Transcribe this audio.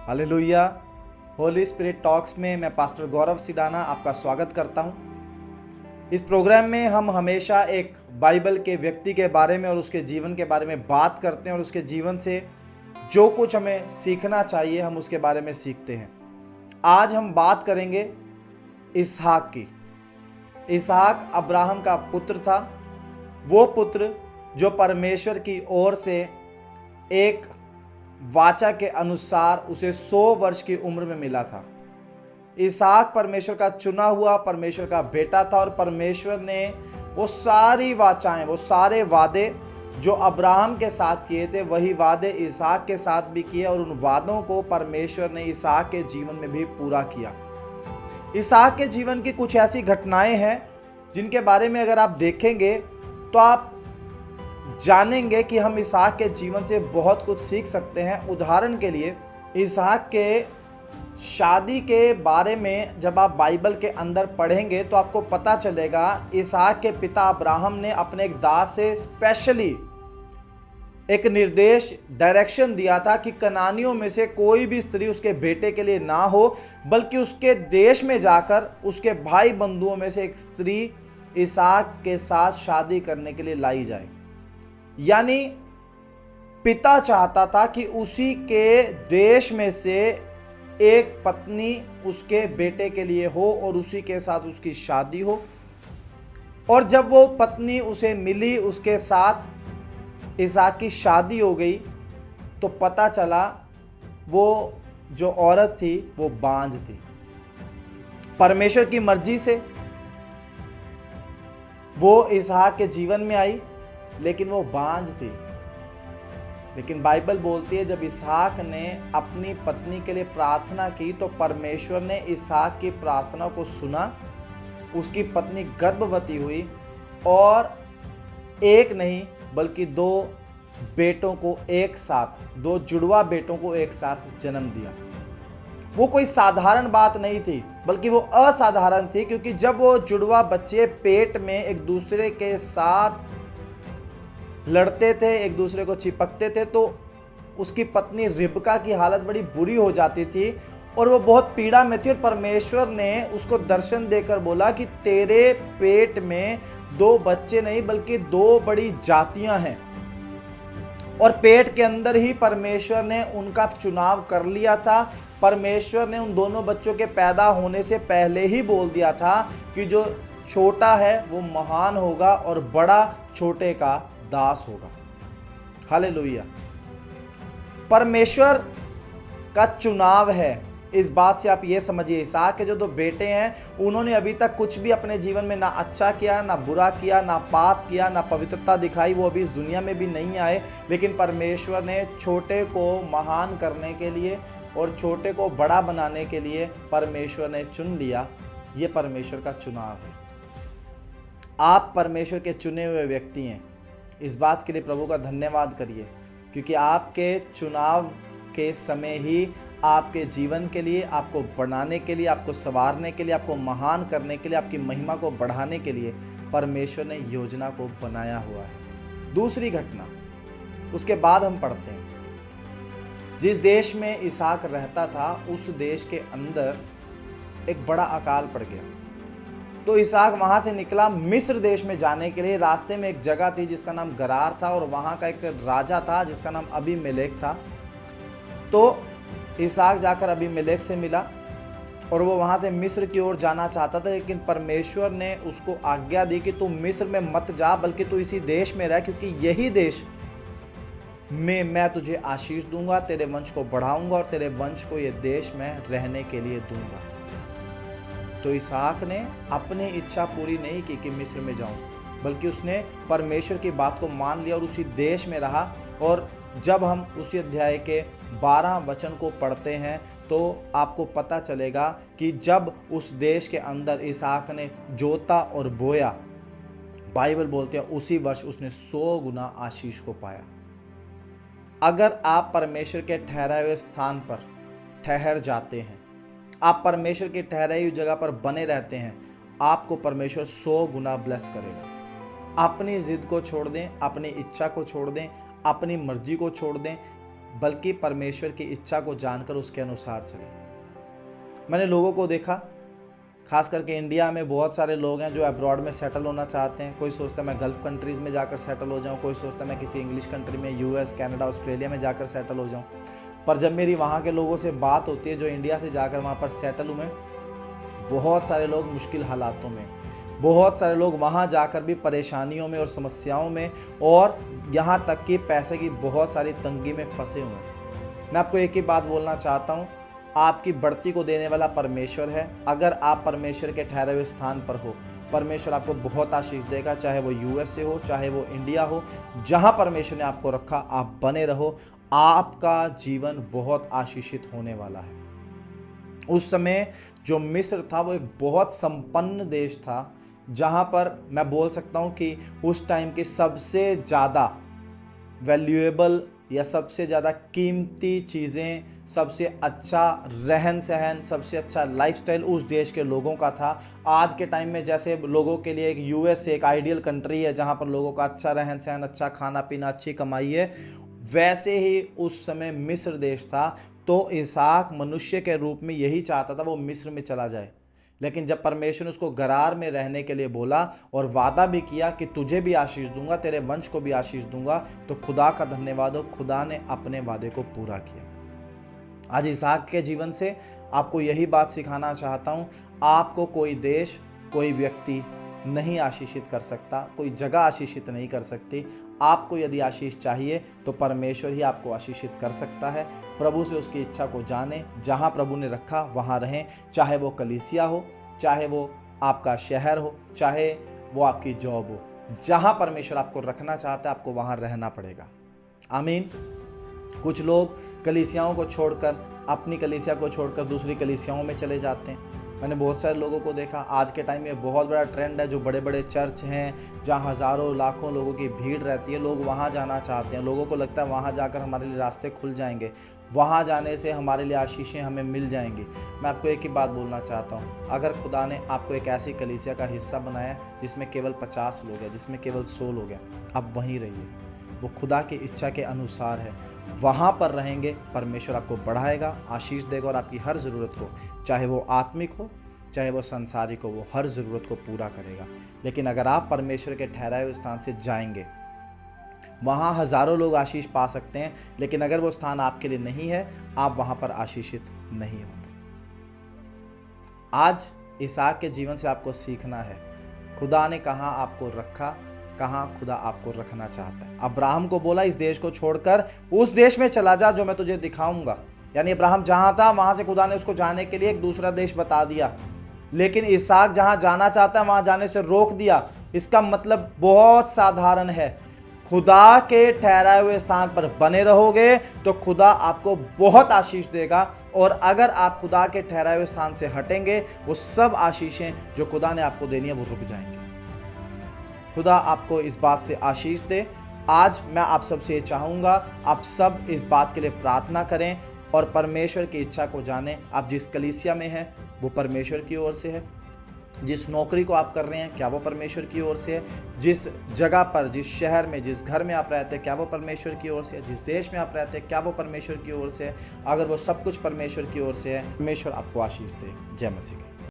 Hallelujah. Holi spirit talks में मैं pastor गौरव सिडाना आपका स्वागत करता हूं। इस प्रोग्राम में हम हमेशा एक बाइबल के व्यक्ति के बारे में और उसके जीवन के बारे में बात करते हैं और उसके जीवन से जो कुछ हमें सीखना चाहिए हम उसके बारे में सीखते हैं। आज हम बात करेंगे इसहाक की। इसहाक अब्राहम का पुत्र था, वो पुत्र जो परमेश्वर की ओर से एक वाचा के अनुसार उसे 100 वर्ष की उम्र में मिला था। इसहाक परमेश्वर का चुना हुआ परमेश्वर का बेटा था और परमेश्वर ने वो सारी वाचाएं, वो सारे वादे जो अब्राहम के साथ किए थे वही वादे इसहाक के साथ भी किए और उन वादों को परमेश्वर ने इसहाक के जीवन में भी पूरा किया। इसहाक के जीवन की कुछ ऐसी घटनाएं हैं जिनके बारे में अगर आप देखेंगे तो आप जानेंगे कि हम इसहाक के जीवन से बहुत कुछ सीख सकते हैं। उदाहरण के लिए इसहाक के शादी के बारे में जब आप बाइबल के अंदर पढ़ेंगे तो आपको पता चलेगा इसहाक के पिता अब्राहम ने अपने एक दास से स्पेशली एक निर्देश डायरेक्शन दिया था कि कनानियों में से कोई भी स्त्री उसके बेटे के लिए ना हो, बल्कि उसके देश में जाकर उसके भाई बंधुओं में से एक स्त्री इसहाक के साथ शादी करने के लिए लाई जाए। यानी पिता चाहता था कि उसी के देश में से एक पत्नी उसके बेटे के लिए हो और उसी के साथ उसकी शादी हो। और जब वो पत्नी उसे मिली, उसके साथ इसहाक की शादी हो गई, तो पता चला वो जो औरत थी वो बांझ थी। परमेश्वर की मर्जी से वो इसहाक के जीवन में आई, लेकिन वो बांझ थी। लेकिन बाइबल बोलती है जब इसहाक ने अपनी पत्नी के लिए प्रार्थना की तो परमेश्वर ने इसहाक की प्रार्थना को सुना। उसकी पत्नी गर्भवती हुई और एक नहीं बल्कि 2 बेटों को एक साथ, 2 जुड़वा बेटों को एक साथ जन्म दिया। वो कोई साधारण बात नहीं थी बल्कि वो असाधारण थी, क्योंकि जब वो जुड़वा बच्चे पेट में एक दूसरे के साथ लड़ते थे, एक दूसरे को चिपकते थे, तो उसकी पत्नी रिबका की हालत बड़ी बुरी हो जाती थी और वो बहुत पीड़ा में थी। और परमेश्वर ने उसको दर्शन देकर बोला कि तेरे पेट में 2 बच्चे नहीं बल्कि 2 बड़ी जातियां हैं। और पेट के अंदर ही परमेश्वर ने उनका चुनाव कर लिया था। परमेश्वर ने उन दोनों बच्चों के पैदा होने से पहले ही बोल दिया था कि जो छोटा है वो महान होगा और बड़ा छोटे का दास होगा। हालेलुया। परमेश्वर का चुनाव है। इस बात से आप ये समझिए, इसहाक के जो 2 बेटे हैं उन्होंने अभी तक कुछ भी अपने जीवन में ना अच्छा किया, ना बुरा किया, ना पाप किया, ना पवित्रता दिखाई। वो अभी इस दुनिया में भी नहीं आए, लेकिन परमेश्वर ने छोटे को महान करने के लिए और छोटे को बड़ा बनाने के लिए परमेश्वर ने चुन लिया। ये परमेश्वर का चुनाव है। आप परमेश्वर के चुने हुए व्यक्ति हैं। इस बात के लिए प्रभु का धन्यवाद करिए, क्योंकि आपके चुनाव के समय ही आपके जीवन के लिए, आपको बनाने के लिए, आपको संवारने के लिए, आपको महान करने के लिए, आपकी महिमा को बढ़ाने के लिए परमेश्वर ने योजना को बनाया हुआ है। दूसरी घटना उसके बाद हम पढ़ते हैं। जिस देश में इसहाक रहता था उस देश के अंदर एक बड़ा अकाल पड़ गया। तो इसहाक वहाँ से निकला मिस्र देश में जाने के लिए। रास्ते में एक जगह थी जिसका नाम गरार था और वहाँ का एक राजा था जिसका नाम अबीमेलेक था। तो इसहाक जाकर अबीमेलेक से मिला और वो वहाँ से मिस्र की ओर जाना चाहता था, लेकिन परमेश्वर ने उसको आज्ञा दी कि तू मिस्र में मत जा बल्कि तू इसी देश में रह, क्योंकि यही देश में मैं तुझे आशीष दूंगा, तेरे वंश को बढ़ाऊंगा और तेरे वंश को ये देश में रहने के लिए दूंगा। तो इसहाक ने अपनी इच्छा पूरी नहीं की कि मिस्र में जाऊं, बल्कि उसने परमेश्वर की बात को मान लिया और उसी देश में रहा। और जब हम उसी अध्याय के 12 वचन को पढ़ते हैं तो आपको पता चलेगा कि जब उस देश के अंदर इसहाक ने जोता और बोया, बाइबल बोलते हैं उसी वर्ष उसने 100 गुना आशीष को पाया। अगर आप परमेश्वर के ठहराए हुए स्थान पर ठहर जाते हैं, आप परमेश्वर की ठहराई हुई जगह पर बने रहते हैं, आपको परमेश्वर 100 गुना ब्लेस करेगा। अपनी जिद को छोड़ दें, अपनी इच्छा को छोड़ दें, अपनी मर्जी को छोड़ दें, बल्कि परमेश्वर की इच्छा को जानकर उसके अनुसार चलें। मैंने लोगों को देखा, खास करके इंडिया में बहुत सारे लोग हैं जो अब्रॉड में सेटल होना चाहते हैं। कोई सोचता है मैं गल्फ़ कंट्रीज़ में जाकर सेटल हो जाऊं, कोई सोचता है मैं किसी इंग्लिश कंट्री में, यूएस, कनाडा, ऑस्ट्रेलिया में जाकर सेटल हो जाऊं। पर जब मेरी वहाँ के लोगों से बात होती है जो इंडिया से जाकर वहाँ पर सेटल हुए, बहुत सारे लोग मुश्किल हालातों में, बहुत सारे लोग वहाँ जाकर भी परेशानियों में और समस्याओं में, और यहाँ तक कि पैसे की बहुत सारी तंगी में फंसे हुए हैं। मैं आपको एक ही बात बोलना चाहता हूँ, आपकी बढ़ती को देने वाला परमेश्वर है। अगर आप परमेश्वर के ठहरे हुए स्थान पर हो, परमेश्वर आपको बहुत आशीष देगा, चाहे वो यूएसए हो, चाहे वो इंडिया हो। जहाँ परमेश्वर ने आपको रखा, आप बने रहो, आपका जीवन बहुत आशीषित होने वाला है। उस समय जो मिस्र था वो एक बहुत संपन्न देश था, जहाँ पर मैं बोल सकता हूँ कि उस टाइम की सबसे ज़्यादा वैल्यूएबल या सबसे ज़्यादा कीमती चीज़ें, सबसे अच्छा रहन सहन, सबसे अच्छा लाइफस्टाइल उस देश के लोगों का था। आज के टाइम में जैसे लोगों के लिए एक यूएस एक आइडियल कंट्री है जहाँ पर लोगों का अच्छा रहन सहन, अच्छा खाना पीना, अच्छी कमाई है, वैसे ही उस समय मिस्र देश था। तो इसहाक मनुष्य के रूप में यही चाहता था वो मिस्र में चला जाए, लेकिन जब परमेश्वर ने उसको गरार में रहने के लिए बोला और वादा भी किया कि तुझे भी आशीष दूंगा, तेरे वंश को भी आशीष दूंगा, तो खुदा का धन्यवाद हो, खुदा ने अपने वादे को पूरा किया। आज इसहाक के जीवन से आपको यही बात सिखाना चाहता हूँ, आपको कोई देश, कोई व्यक्ति नहीं आशीषित कर सकता, कोई जगह आशीषित नहीं कर सकती। आपको यदि आशीष चाहिए तो परमेश्वर ही आपको आशीषित कर सकता है। प्रभु से उसकी इच्छा को जाने, जहाँ प्रभु ने रखा वहाँ रहें, चाहे वो कलीसिया हो, चाहे वो आपका शहर हो, चाहे वो आपकी जॉब हो। जहाँ परमेश्वर आपको रखना चाहता है आपको वहाँ रहना पड़ेगा। आमीन। कुछ लोग कलीसियाओं को छोड़कर, अपनी कलीसिया को छोड़कर दूसरी कलीसियाओं में चले जाते हैं। मैंने बहुत सारे लोगों को देखा, आज के टाइम में बहुत बड़ा ट्रेंड है, जो बड़े बड़े चर्च हैं जहाँ हज़ारों लाखों लोगों की भीड़ रहती है, लोग वहाँ जाना चाहते हैं। लोगों को लगता है वहाँ जाकर हमारे लिए रास्ते खुल जाएंगे, वहाँ जाने से हमारे लिए आशीषें हमें मिल जाएंगी। मैं आपको एक ही बात बोलना चाहता हूँ, अगर खुदा ने आपको एक ऐसी कलीसिया का हिस्सा बनाया जिसमें केवल 50 लोग हैं, जिसमें केवल 100 लोग हैं, आप वहीं रहिए। वो खुदा की इच्छा के अनुसार है, वहाँ पर रहेंगे, परमेश्वर आपको बढ़ाएगा, आशीष देगा और आपकी हर ज़रूरत को, चाहे वो आत्मिक हो चाहे वो संसारिक हो, वो हर ज़रूरत को पूरा करेगा। लेकिन अगर आप परमेश्वर के ठहराए हुए स्थान से जाएंगे, वहाँ हज़ारों लोग आशीष पा सकते हैं, लेकिन अगर वो स्थान आपके लिए नहीं है, आप वहाँ पर आशीषित नहीं होंगे। आज इसहाक के जीवन से आपको सीखना है, खुदा ने कहाँ आपको रखा, कहाँ खुदा आपको रखना चाहता है। अब्राहम को बोला इस देश को छोड़कर उस देश में चला जा जो मैं तुझे दिखाऊंगा। यानी अब्राहम जहाँ था वहाँ से खुदा ने उसको जाने के लिए एक दूसरा देश बता दिया, लेकिन इसहाक जहाँ जाना चाहता है वहाँ जाने से रोक दिया। इसका मतलब बहुत साधारण है, खुदा के ठहराए हुए स्थान पर बने रहोगे तो खुदा आपको बहुत आशीष देगा, और अगर आप खुदा के ठहराए हुए स्थान से हटेंगे, वो सब आशीषें जो खुदा ने आपको देनी है वो रुक जाएंगी। खुदा आपको इस बात से आशीष दे। आज मैं आप सबसे ये चाहूँगा, आप सब इस बात के लिए प्रार्थना करें और परमेश्वर की इच्छा को जानें। आप जिस कलीसिया में हैं वो परमेश्वर की ओर से है, जिस नौकरी को आप कर रहे हैं क्या वो परमेश्वर की ओर से है, जिस जगह पर, जिस शहर में, जिस घर में आप रहते हैं क्या वो परमेश्वर की ओर से है, जिस देश में आप रहते हैं क्या वो परमेश्वर की ओर से है। अगर वो सब कुछ परमेश्वर की ओर से है, परमेश्वर आपको आशीष दे। जय मसीह।